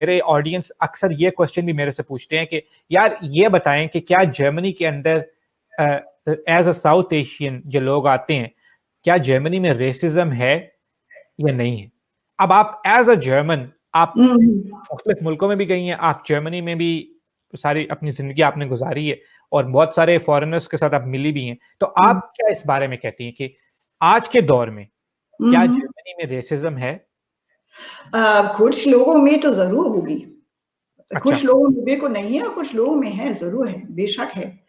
मेरे ऑडियंस अक्सर ये क्वेश्चन भी मेरे से पूछते हैं कि यार ये बताएं कि क्या जर्मनी के अंदर एज अ साउथ एशियन जो लोग आते हैं, क्या जर्मनी में रेसिज्म है या नहीं है? अब आप एज अ जर्मन, आप मुख्तलिफ मुल्कों में भी गई हैं, आप जर्मनी में भी सारी अपनी जिंदगी आपने गुजारी है और बहुत सारे फॉरेनर्स के साथ आप मिली भी हैं, तो आप क्या इस बारे में कहती हैं कि आज के दौर में क्या जर्मनी में रेसिज्म है? कुछ लोगों में तो जरूर होगी। अच्छा। कुछ लोगों में बिल्कुल नहीं है और कुछ लोगों में है, जरूर है, बेशक है।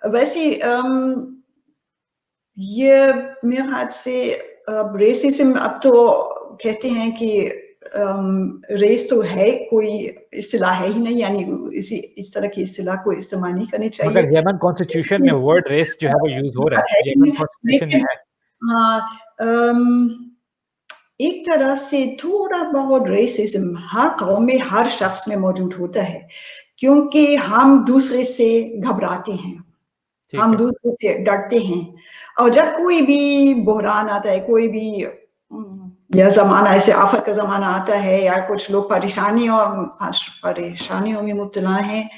वैसे ये मेरे हाथ से रेसिज्म, अब तो कहते हैं कि रेस तो है, कोई इस्तिलाह है ही नहीं, यानी इस तरह की इस्तिलाह को इस्तेमाल नहीं करनी चाहिए। मगर जर्मन कॉन्स्टिट्यूशन में वर्ड रेस जो है वो यूज हो रहा है, जर्मन कॉन्स्टिट्यूशन में है। हाँ, एक तरह से थोड़ा बहुत रेसिज्म हर कौम में, हर शख्स में मौजूद होता है, क्योंकि हम दूसरे से घबराते हैं, हम दूसरे से डरते हैं। और जब कोई भी बहरान आता है, कोई भी या जमाना, ऐसे आफत का जमाना आता है, या कुछ लोग परेशानियों में मुब्तला हैं,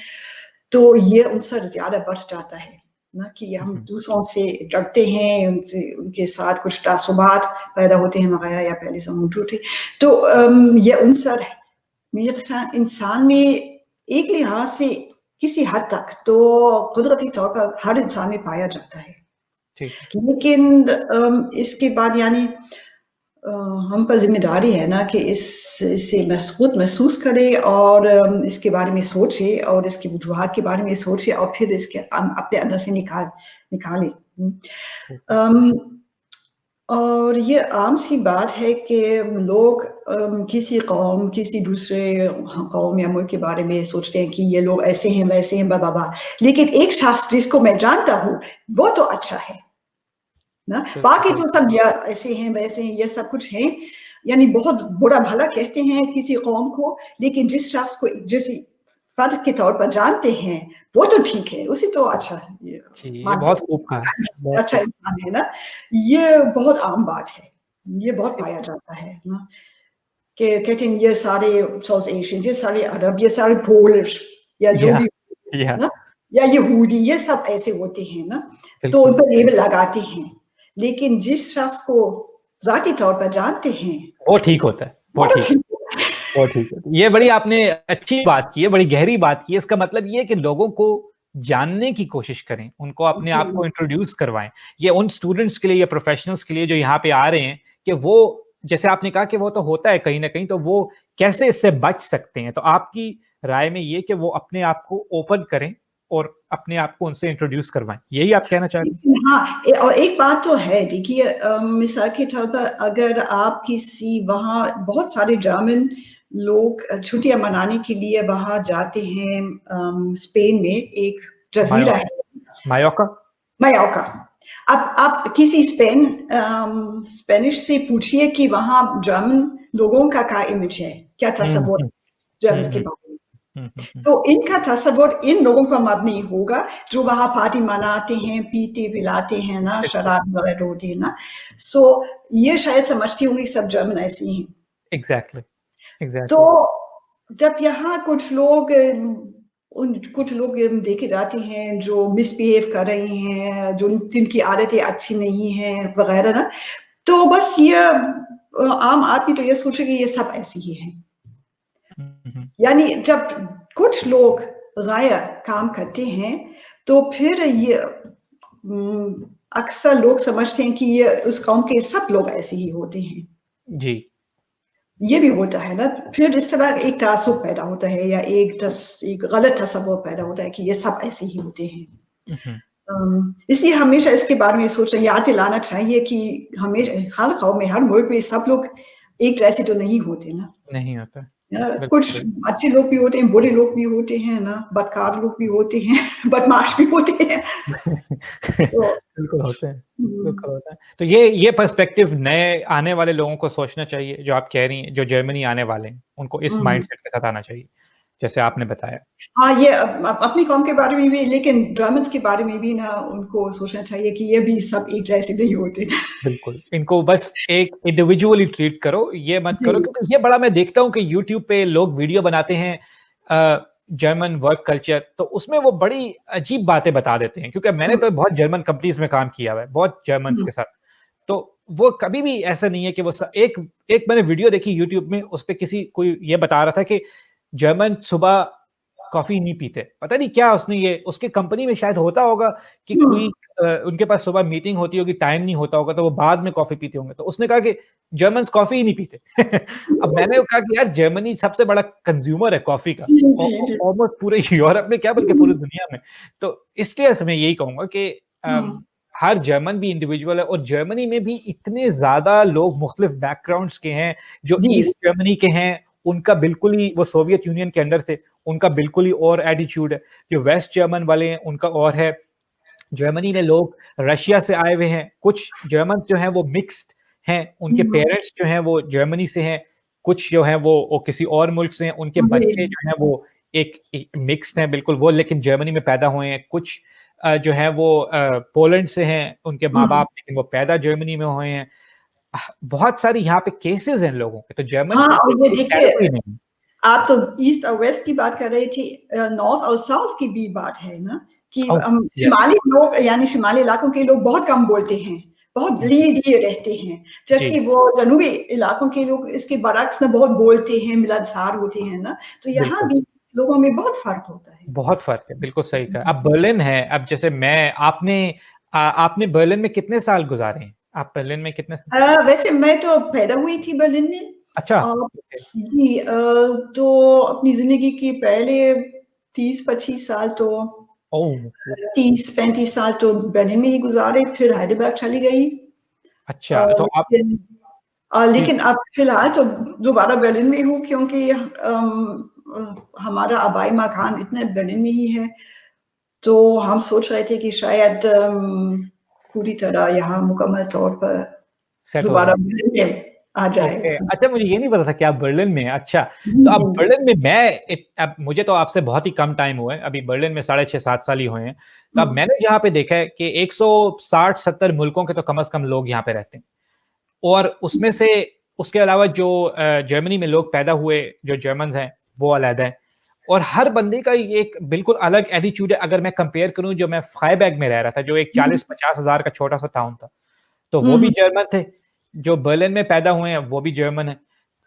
तो ये उनसे ज्यादा बढ़ जाता है ना, कि हम दूसरों से डरते हैं, उनसे, उनके साथ कुछ तासुबात पैदा होते हैं वगैरह, या पहले से मौजूद थे। तो ये उनसर मेरे साथ इंसान में एक लिहाज से किसी हद तक तो कुदरती तौर पर हर इंसान में पाया जाता है, लेकिन इसके बाद यानी हम पर जिम्मेदारी है ना कि इससे खुद महसूस करे और इसके बारे में सोचे और इसकी वजूहात के बारे में सोचे और फिर इसके अपने अंदर से निकाले। और ये आम सी बात है कि लोग किसी कौम, किसी दूसरे कौम या मुल्क के बारे में सोचते हैं कि ये लोग ऐसे हैं, वैसे हैं, बाबा, लेकिन एक शख्स जिसको मैं जानता हूँ वो तो अच्छा है ना, बाकी तो सब या ऐसे हैं, वैसे हैं, ये सब कुछ है, यानी बहुत बुरा भला कहते हैं किसी कौम को, लेकिन जिस शख्स को जिस फर्द के तौर पर जानते हैं वो तो ठीक है, उसी तो अच्छा है, ये बहुत खूब कहा, अच्छा इंसान है ना। ये बहुत आम बात है, ये बहुत पाया जाता है ना, कि कहते हैं ये सारे साउथ एशियन, ये सारे अरब, ये सारे पोलिश, या जो भी ना, या यहूदी, ये सब ऐसे होते हैं ना, तो उन पर लेबल लगाते हैं, लेकिन जिस शख्स को जाती तौर पर जानते हैं वो ठीक होता है, वो ठीक है। ये बड़ी आपने अच्छी बात की है, बड़ी गहरी बात की है। इसका मतलब ये है कि लोगों को जानने की कोशिश करें, उनको अपने आप को इंट्रोड्यूस करवाएं। ये उन स्टूडेंट्स के लिए या प्रोफेशनल्स के लिए जो यहाँ पे आ रहे हैं, कि वो, जैसे आपने कहा कि वो तो होता है कहीं ना कहीं, तो वो कैसे इससे बच सकते हैं। तो आपकी राय में ये कि वो अपने आप को ओपन करें और अपने आप को उनसे इंट्रोड्यूस करवाएं, यही आप कहना चाह रहे हैं? हाँ, और एक बात तो है, देखिए मिसाल के तौर पर अगर आप किसी, वहाँ बहुत सारे जर्मन लोग छुट्टियां मनाने के लिए वहां जाते हैं, स्पेन में एक जजीरा है मायोर्का। अब आप किसी स्पेनिश से पूछिए कि वहां जर्मन लोगों का क्या इमेज है, क्या तस्वुर जर्मन के बारे में, तो इनका तस्वुर इन लोगों का मबनी होगा जो वहां पार्टी मनाते हैं, पीते पिलाते हैं ना, शराब वगैरह होती है ना, सो ये शायद समझती होंगी सब जर्मन ऐसे ही हैं। एग्जैक्टली। तो जब यहाँ कुछ लोग देखे जाते हैं जो मिसबिहेव कर रहे हैं, जो जिनकी आदतें अच्छी नहीं हैं वगैरह ना, तो बस ये आम आदमी तो ये सोचे कि ये सब ऐसे ही हैं। यानी जब कुछ लोग गाया काम करते हैं तो फिर ये अक्सर लोग समझते हैं कि ये उस कौम के सब लोग ऐसे ही होते हैं जी। ये भी होता है ना, फिर इस तरह एक तासुब पैदा होता है, या एक गलत तस्वुर पैदा होता है कि ये सब ऐसे ही होते हैं। इसलिए हमेशा इसके बारे में सोचना, याद दिलाना चाहिए कि हमेशा हर कौम में, हर मुल्क में सब लोग एक जैसे तो नहीं होते ना, नहीं होता। कुछ अच्छे लोग भी होते हैं, बुरे लोग भी होते हैं ना, बदकार लोग भी होते हैं, बदमाश भी होते हैं। बिल्कुल होते हैं, बिल्कुल होता है। तो ये पर्सपेक्टिव नए आने वाले लोगों को सोचना चाहिए, जो आप कह रही हैं, जो जर्मनी आने वाले हैं, उनको इस माइंडसेट के साथ आना चाहिए। जैसे आपने बताया। हाँ, ये अपनी कौम के बारे में भी, लेकिन जर्मन्स के बारे में भी ना उनको सोचना चाहिए कि ये भी सब एक जैसे नहीं होते। बिल्कुल, इनको बस एक इंडिविजुअली ट्रीट करो, ये मत जी। करो, क्योंकि ये बड़ा मैं देखता हूँ कि यूट्यूब पे लोग वीडियो बनाते हैं जर्मन वर्क कल्चर, तो उसमें वो बड़ी अजीब बातें बता देते हैं, क्योंकि मैंने हुँ, तो बहुत जर्मन कंपनीज़ में काम किया हुआ है, बहुत जर्मन्स हुँ, के साथ। तो वो कभी भी ऐसा नहीं है कि वो एक एक मैंने वीडियो देखी यूट्यूब में, उसपे किसी कोई ये बता रहा था कि जर्मन सुबह कॉफ़ी नहीं पीते। पता नहीं क्या उसने ये उसकी कंपनी में शायद होता होगा कि हुँ। कोई उनके पास सुबह मीटिंग होती होगी, टाइम नहीं होता होगा, तो वो बाद में कॉफ़ी पीते होंगे। तो उसने कहा कि जर्मन्स कॉफ़ी ही नहीं पीते। अब मैंने कहा कि यार जर्मनी सबसे बड़ा कंज़्यूमर है कॉफ़ी का, जी, ऑ जी, ऑ जी। ऑलमोस्ट पूरे यूरोप में क्या बल्कि पूरी हुँ, दुनिया में। तो इसलिए मैं यही कहूँगा कि हुँ। हर जर्मन भी इंडिविजुअल है, और जर्मनी में भी इतने ज़्यादा लोग मुख्तलिफ बैकग्राउंड्स के हैं, जो जी। ईस्ट जर्मनी के हैं, उनका बिल्कुल ही वो सोवियत यूनियन के अंडर थे, उनका बिल्कुल ही और एटीट्यूड है। जो वेस्ट जर्मन वाले हैं, उनका और है। जर्मनी में लोग रशिया से आए हुए हैं, कुछ जर्मन जो हैं वो मिक्स्ड हैं, उनके हुँ, पेरेंट्स जो हैं वो जर्मनी से हैं, कुछ जो हैं वो किसी और मुल्क से हैं, उनके बच्चे जी। जो हैं वो एक मिक्स्ड हैं बिल्कुल, वो लेकिन जर्मनी में पैदा हुए हैं। कुछ जो हैं वो पोलैंड से हैं, उनके हुँ। माँ-बाप, लेकिन वो पैदा जर्मनी में हुए हैं। बहुत सारी यहाँ पे केसेज़ हैं लोगों के, तो जर्मन हाँ, की और कोई ये एक देखिए, कैटेगरी नहीं है। आप तो ईस्ट और वेस्ट की बात कर रहे थे, नॉर्थ और साउथ की भी बात है ना, कि ओह! यस। शिमाली लोग यानी शिमाली इलाकों के लोग बहुत कम बोलते हैं, बहुत जी, लिए-दिए रहते हैं, जी, जबकि वो जनूबी इलाकों के लोग इसके बरअक्स ना बहुत बोलते हैं, मिलनसार होते हैं ना, तो यहाँ बिल्कुल। भी लोगों में बहुत फ़र्क होता है। बहुत फ़र्क है, बिल्कुल सही कहा। हुँ। अब बर्लिन है, अब जैसे मैं आपने बर्लिन में कितने साल गुज़ारे हैं? आप बर्लिन में कितने स वैसे मैं तो पैदा हुई थी बर्लिन में, अच्छा, और ओके। जी, तो अपनी ज़िंदगी के पहले 30-25 साल तो ओह! वो 30-35 साल तो बर्लिन में ही गुज़ारे, फिर heidelberg चली गई। अच्छा, तो आप लेकिन जी, लेकिन अब फ़िलहाल तो दोबारा बर्लिन में हूँ, क्योंकि हमारा आबाई मकान इतना बर्लिन में ही है, तो हम सोच रहे थे कि शायद पूरी तरह यहाँ मुकम्मल तौर पर सेटल दोबारा हो। बर्लिन में आ जाए। ओके, अच्छा मुझे ये नहीं पता था कि आप बर्लिन में हैं, अच्छा। जी, तो अब जी, जी। बर्लिन में मैं अब मुझे तो आपसे बहुत ही कम टाइम हुआ है, अभी बर्लिन में साढ़े 6-7 साल ही हुए हैं। तो हुँ, अब मैंने जहाँ पे देखा है कि 160-70 मुल्कों के तो कम से कम लोग यहाँ पे रहते हैं। और उसमें से उसके अलावा जो जर्मनी में लोग पैदा हुए, जो जर्मन्स हैं, वो अलग हैं। और हर बंदे का एक बिल्कुल अलग एटीट्यूड है, अगर मैं कंपेयर करूँ, जो मैं फ्राइबर्ग में रह रहा था, जो एक हुँ, 40-50 हज़ार का छोटा-सा टाउन था, तो हुँ, वो भी हुँ, जर्मन थे। जो बर्लिन में पैदा हुए हैं, वो भी जर्मन हैं।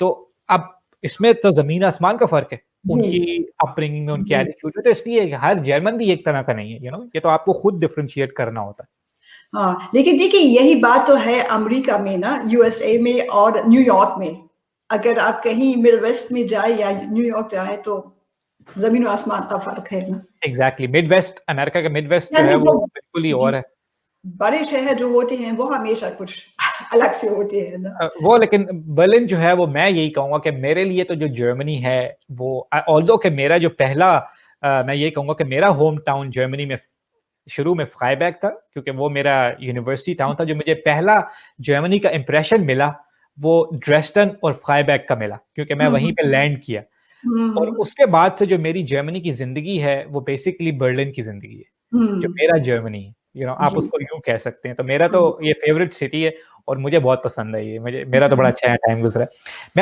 तो अब इसमें तो ज़मीन-आसमान का फ़र्क है, जी, उनकी अपब्रिंगिंग में, उनके जी। एटीट्यूड में, तो इसलिए हर जर्मन भी एक तरह का नहीं है, ये तो आपको खुद डिफरेंशिएट करना होता है। हाँ, लेकिन देखिए यही बात तो है अमेरिका में ना, यूएसए में और न्यूयॉर्क में। अगर आप कहीं मिड वेस्ट में जाएँ या न्यूयॉर्क जाएँ तो ज़मीन और आसमान का फ़र्क है ना। एग्ज़ैक्टली, मिडवेस्ट, अमेरिका का मिडवेस्ट जो यानी है, वो, वो बिल्कुल ही जी, और है। बड़े शहर जो होते हैं वो हमेशा कुछ अलग से होते हैं ना। वो लेकिन बर्लिन जो है, वो मैं यही कहूँगा कि मेरे लिए तो जो जर्मनी है, वो ऑल्दो कि मेरा जो पहला मैं ये कहूँगा कि मेरा होम टाउन जर्मनी में शुरू में फ्राइबर्ग था, क्योंकि वो मेरा यूनिवर्सिटी टाउन था। जो मुझे पहला जर्मनी का इंप्रेशन मिला, वो ड्रेस्टन और फ्राइबर्ग का मिला, क्योंकि मैं हुँ, वहीं हुँ, पे लैंड किया। हुँ, और हुँ, उसके बाद से जो मेरी जर्मनी की ज़िंदगी है, वो बेसिकली बर्लिन की ज़िंदगी है, जो हुँ, मेरा जर्मनी है। आप जी, उसको यूँ कह सकते हैं। तो मेरा तो हुँ, ये फ़ेवरेट सिटी है, और मुझे बहुत पसंद है ये। मेरा तो बड़ा हुँ। अच्छा यहाँ टाइम गुज़रा है। मैं